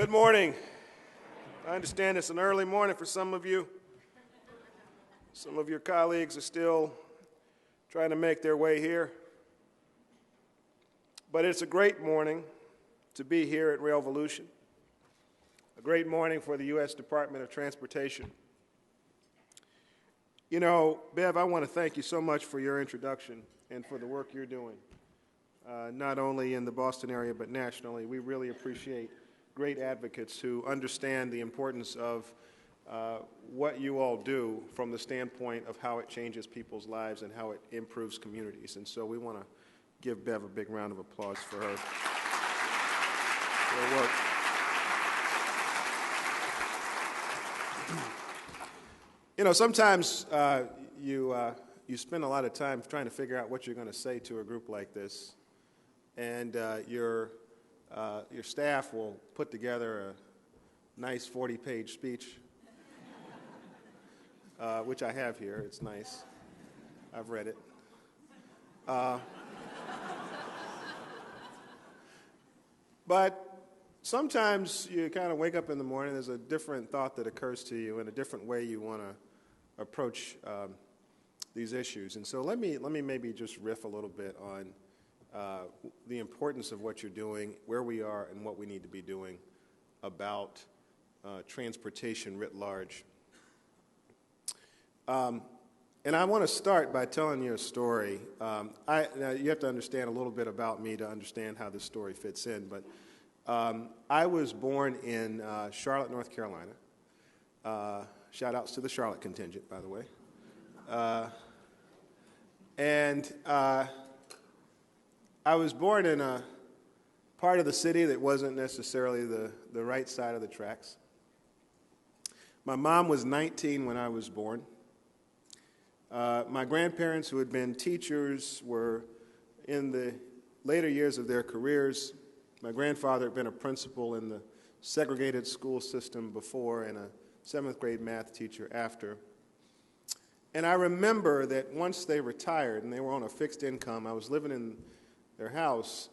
Good morning. I understand it's an early morning for some of you. Some of your colleagues are still trying to make their way here. But it's a great morning to be here at Rail Volution. A great morning for the U.S. Department of Transportation. You know, Bev, I want to thank you so much for your introduction and for the work you're doing, not only in the Boston area but nationally. We really appreciate great advocates who understand the importance of what you all do from the standpoint of how it changes people's lives and how it improves communities. And so we want to give Bev a big round of applause for her work. You know, sometimes you spend a lot of time trying to figure out what you're going to say to a group like this, and your staff will put together a nice 40-page speech, which I have here. It's nice. I've read it. But sometimes you kind of wake up in the morning, there's a different thought that occurs to you and a different way you want to approach these issues. And so let me maybe just riff a little bit on the importance of what you're doing, where we are, and what we need to be doing about transportation writ large. And I want to start by telling you a story. Now you have to understand a little bit about me to understand how this story fits in, but I was born in Charlotte, North Carolina. Shout outs to the Charlotte contingent, by the way. And I was born in a part of the city that wasn't necessarily the right side of the tracks. My mom was 19 when I was born. My grandparents, who had been teachers, were in the later years of their careers. My grandfather had been a principal in the segregated school system before and a 7th grade math teacher after. And I remember that once they retired and they were on a fixed income, I was living in their house.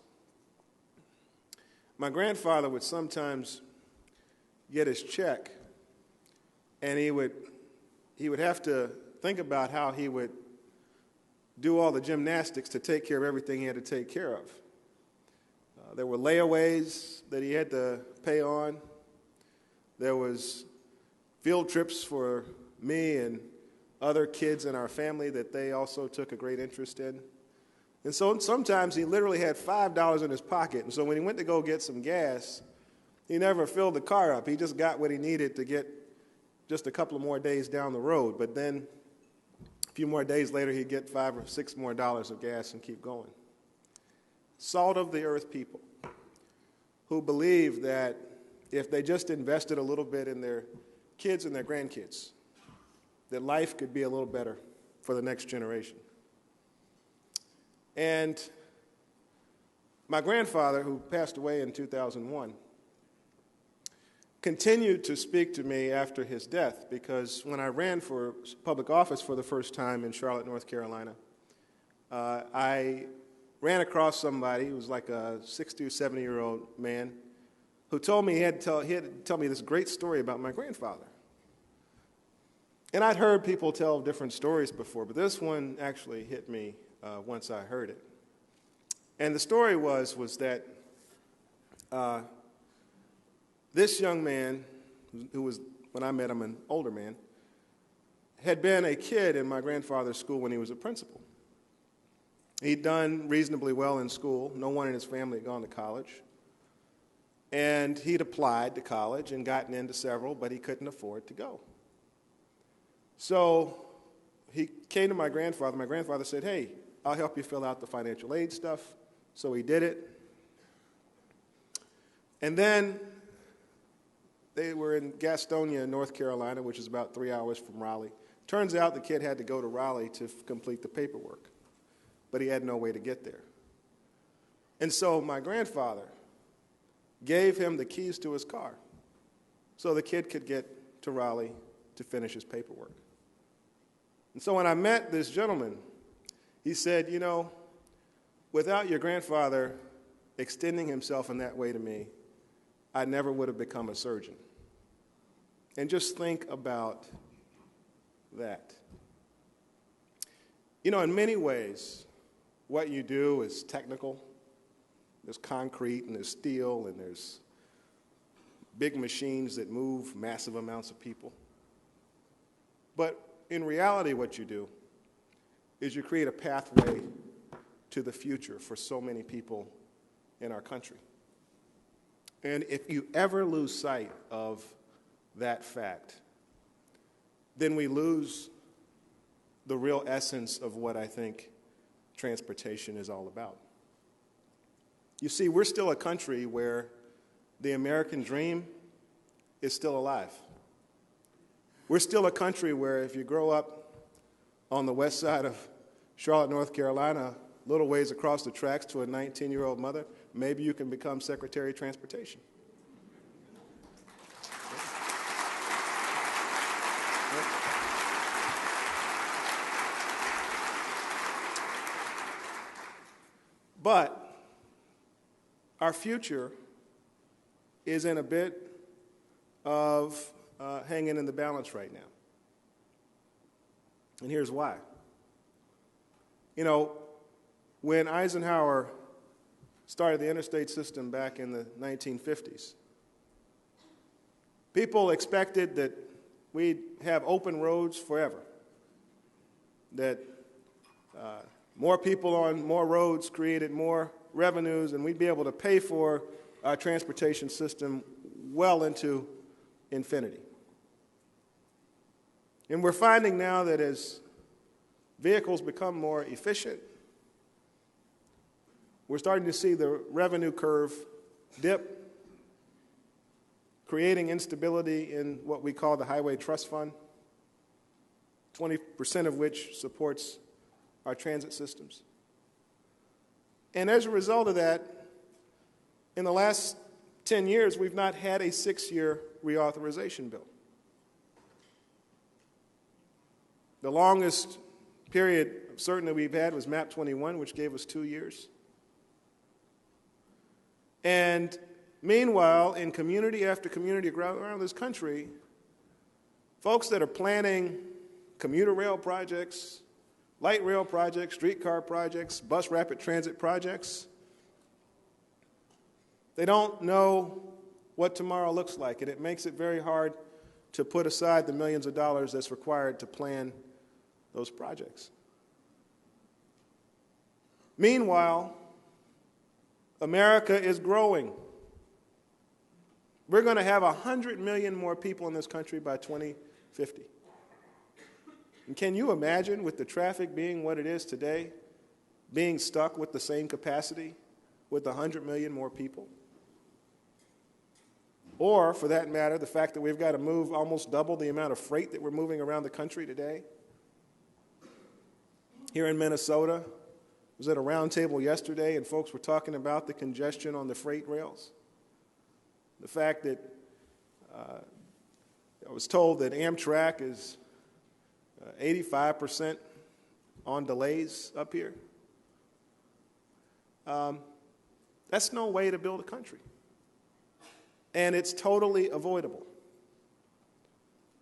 My grandfather would sometimes get his check, and he would have to think about how he would do all the gymnastics to take care of everything he had to take care of. There were layaways that he had to pay on. There was field trips for me and other kids in our family that they also took a great interest in. And so sometimes he literally had $5 in his pocket. And so when he went to go get some gas, he never filled the car up. He just got what he needed to get just a couple of more days down the road. But then a few more days later, he'd get $5 or $6 more of gas and keep going. Salt of the earth people who believe that if they just invested a little bit in their kids and their grandkids, that life could be a little better for the next generation. And my grandfather, who passed away in 2001, continued to speak to me after his death, because when I ran for public office for the first time in Charlotte, North Carolina, I ran across somebody who was like a 60 or 70-year-old man who told me he had to tell me this great story about my grandfather. And I'd heard people tell different stories before, but this one actually hit me once I heard it. And the story was that this young man, who was, when I met him, an older man, had been a kid in my grandfather's school when he was a principal. He'd done reasonably well in school. No one in his family had gone to college. And he'd applied to college and gotten into several, but he couldn't afford to go. So he came to my grandfather. My grandfather said, "Hey, I'll help you fill out the financial aid stuff." So he did it. And then they were in Gastonia, North Carolina, which is about 3 hours from Raleigh. Turns out the kid had to go to Raleigh to complete the paperwork, but he had no way to get there. And so my grandfather gave him the keys to his car so the kid could get to Raleigh to finish his paperwork. And so when I met this gentleman, he said, "You know, without your grandfather extending himself in that way to me, I never would have become a surgeon. And just think about that. You know, in many ways, what you do is technical. There's concrete and there's steel and there's big machines that move massive amounts of people. But in reality, what you do is you create a pathway to the future for so many people in our country. And if you ever lose sight of that fact, then we lose the real essence of what I think transportation is all about. You see, we're still a country where the American dream is still alive. We're still a country where if you grow up on the west side of Charlotte, North Carolina, little ways across the tracks to a 19-year-old mother, maybe you can become Secretary of Transportation. But our future is in a bit of hanging in the balance right now. And here's why. You know, when Eisenhower started the interstate system back in the 1950s, people expected that we'd have open roads forever, that more people on more roads created more revenues, and we'd be able to pay for our transportation system well into infinity. And we're finding now that as vehicles become more efficient, we're starting to see the revenue curve dip, creating instability in what we call the Highway Trust Fund, 20% of which supports our transit systems. And as a result of that, in the last 10 years, we've not had a 6-year reauthorization bill. The longest period of certainty we've had was MAP 21, which gave us 2 years. And meanwhile, in community after community around this country, folks that are planning commuter rail projects, light rail projects, streetcar projects, bus rapid transit projects, they don't know what tomorrow looks like, and it makes it very hard to put aside the millions of dollars that's required to plan those projects. Meanwhile, America is growing. We're going to have 100 million more people in this country by 2050. And can you imagine, with the traffic being what it is today, being stuck with the same capacity with 100 million more people? Or, for that matter, the fact that we've got to move almost double the amount of freight that we're moving around the country today? Here in Minnesota, I was at a round table yesterday, and folks were talking about the congestion on the freight rails. The fact that I was told that Amtrak is 85% on delays up here. That's no way to build a country. And it's totally avoidable.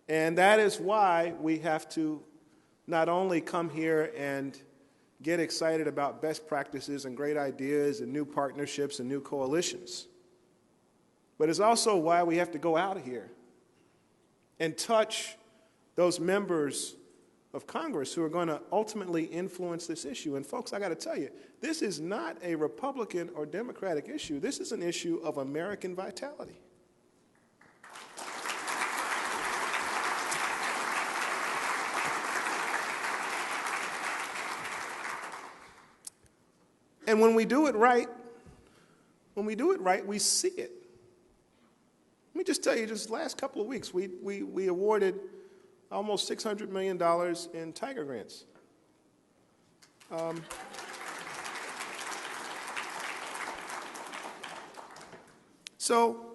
And that is why we have to not only come here and get excited about best practices and great ideas and new partnerships and new coalitions, but it's also why we have to go out of here and touch those members of Congress who are going to ultimately influence this issue. And folks, I got to tell you, this is not a Republican or Democratic issue. This is an issue of American vitality. And when we do it right, we see it. Let me just tell you, just the last couple of weeks, we awarded almost $600 million in Tiger grants. So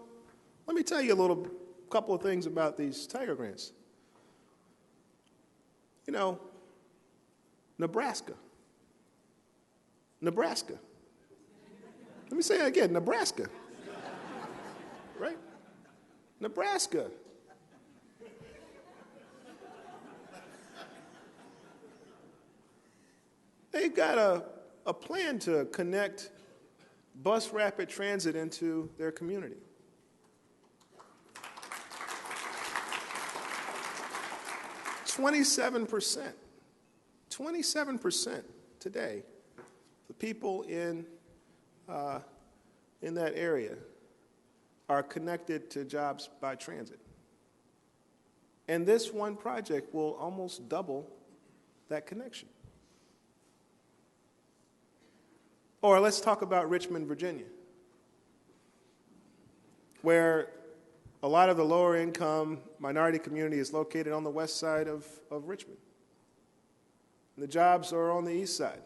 let me tell you a couple of things about these Tiger grants. You know, Nebraska. Let me say it again, Nebraska. right? Nebraska. They've got a plan to connect bus rapid transit into their community. Twenty-seven percent today, the people in that area are connected to jobs by transit. And this one project will almost double that connection. Or let's talk about Richmond, Virginia, where a lot of the lower income minority community is located on the west side of Richmond. And the jobs are on the east side.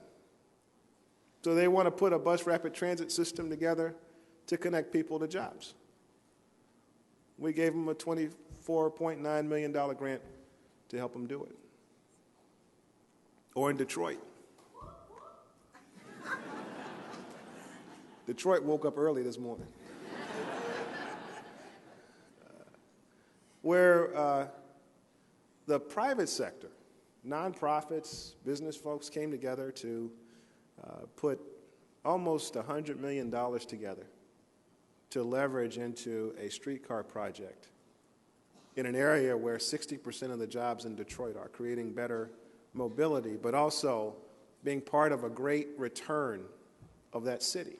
So they want to put a bus rapid transit system together to connect people to jobs. We gave them a $24.9 million grant to help them do it. Or in Detroit. Detroit woke up early this morning. Where the private sector, nonprofits, business folks came together to put almost $100 million together to leverage into a streetcar project in an area where 60% of the jobs in Detroit are, creating better mobility, but also being part of a great return of that city.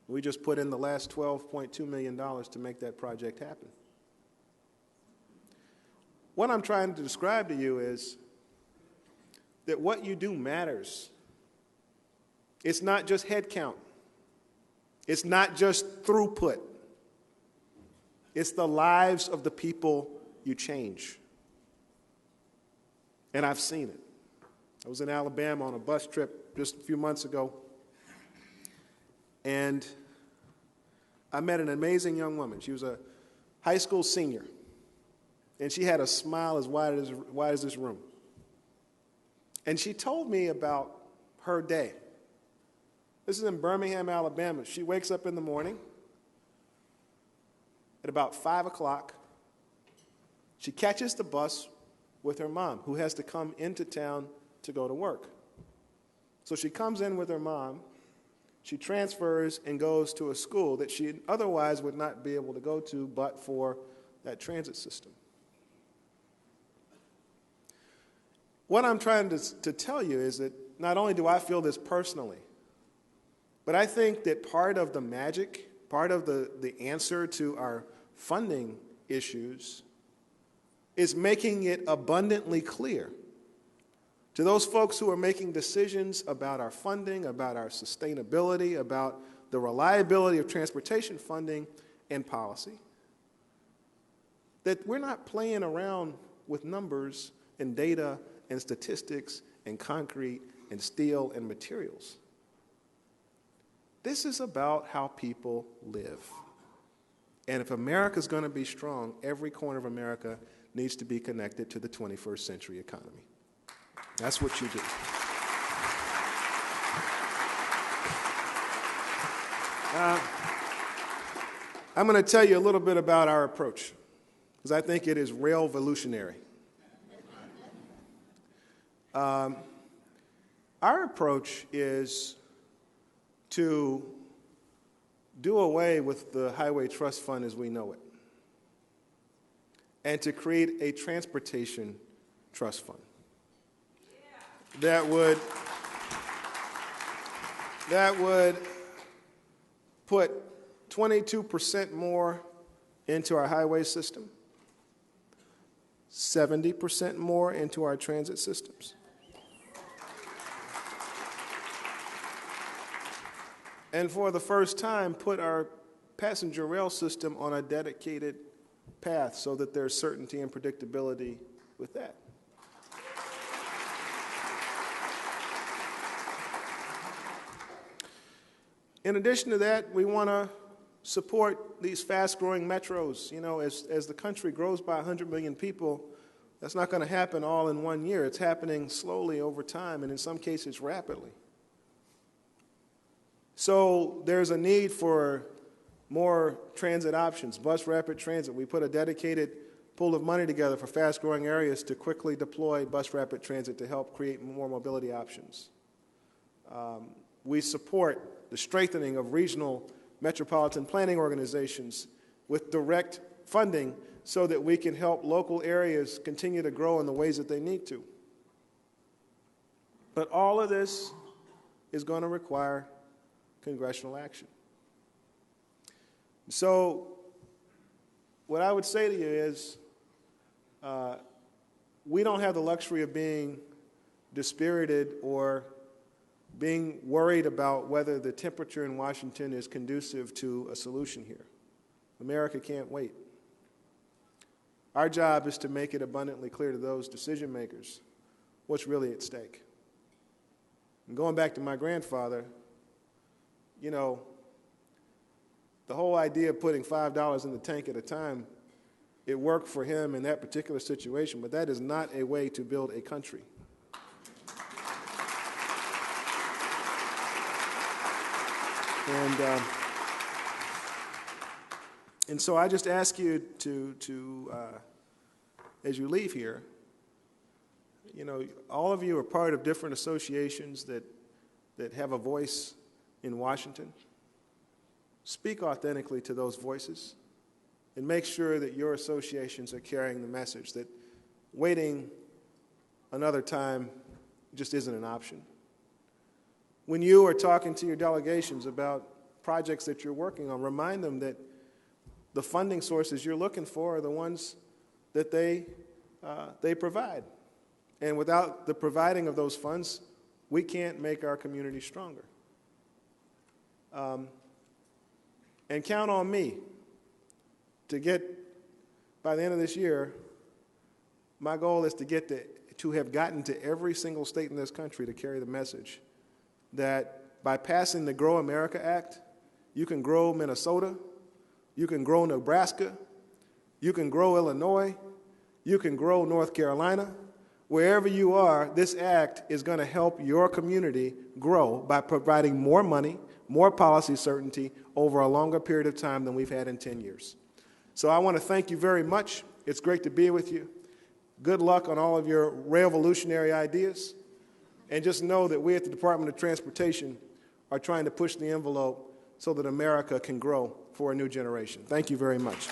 We just put in the last $12.2 million to make that project happen. What I'm trying to describe to you is that what you do matters. It's not just head count. It's not just throughput. It's the lives of the people you change. And I've seen it. I was in Alabama on a bus trip just a few months ago, and I met an amazing young woman. She was a high school senior, and she had a smile as wide as this room. And she told me about her day. This is in Birmingham, Alabama. She wakes up in the morning at about 5 o'clock. She catches the bus with her mom, who has to come into town to go to work. So she comes in with her mom. She transfers and goes to a school that she otherwise would not be able to go to but for that transit system. What I'm trying to tell you is that not only do I feel this personally, but I think that part of the magic, part of the answer to our funding issues is making it abundantly clear to those folks who are making decisions about our funding, about our sustainability, about the reliability of transportation funding and policy, that we're not playing around with numbers and data and statistics and concrete and steel and materials. This is about how people live. And if America's going to be strong, every corner of America needs to be connected to the 21st century economy. That's what you do. I'm going to tell you a little bit about our approach, because I think it is rail volutionary. Our approach is to do away with the Highway Trust Fund as we know it, and to create a transportation trust fund that would put 22% more into our highway system, 70% more into our transit systems, and for the first time put our passenger rail system on a dedicated path so that there's certainty and predictability with that. In addition to that, we want to support these fast-growing metros. You know, as the country grows by 100 million people, that's not going to happen all in 1 year. It's happening slowly over time, and in some cases rapidly. So there's a need for more transit options, bus rapid transit. We put a dedicated pool of money together for fast-growing areas to quickly deploy bus rapid transit to help create more mobility options. We support the strengthening of regional metropolitan planning organizations with direct funding so that we can help local areas continue to grow in the ways that they need to. But all of this is going to require congressional action. So what I would say to you is we don't have the luxury of being dispirited or being worried about whether the temperature in Washington is conducive to a solution here. America can't wait. Our job is to make it abundantly clear to those decision makers what's really at stake. And going back to my grandfather, you know, the whole idea of putting $5 in the tank at a time, it worked for him in that particular situation, but that is not a way to build a country. And so I just ask you to as you leave here, you know, all of you are part of different associations that have a voice in Washington. Speak authentically to those voices and make sure that your associations are carrying the message that waiting another time just isn't an option. When you are talking to your delegations about projects that you're working on, remind them that the funding sources you're looking for are the ones that they provide. And without the providing of those funds, we can't make our community stronger. And count on me to get, by the end of this year, my goal is to have gotten to every single state in this country to carry the message that by passing the Grow America Act, you can grow Minnesota, you can grow Nebraska, you can grow Illinois, you can grow North Carolina. Wherever you are, this act is going to help your community grow by providing more money, more policy certainty over a longer period of time than we've had in 10 years. So I want to thank you very much. It's great to be with you. Good luck on all of your rail revolutionary ideas. And just know that we at the Department of Transportation are trying to push the envelope so that America can grow for a new generation. Thank you very much.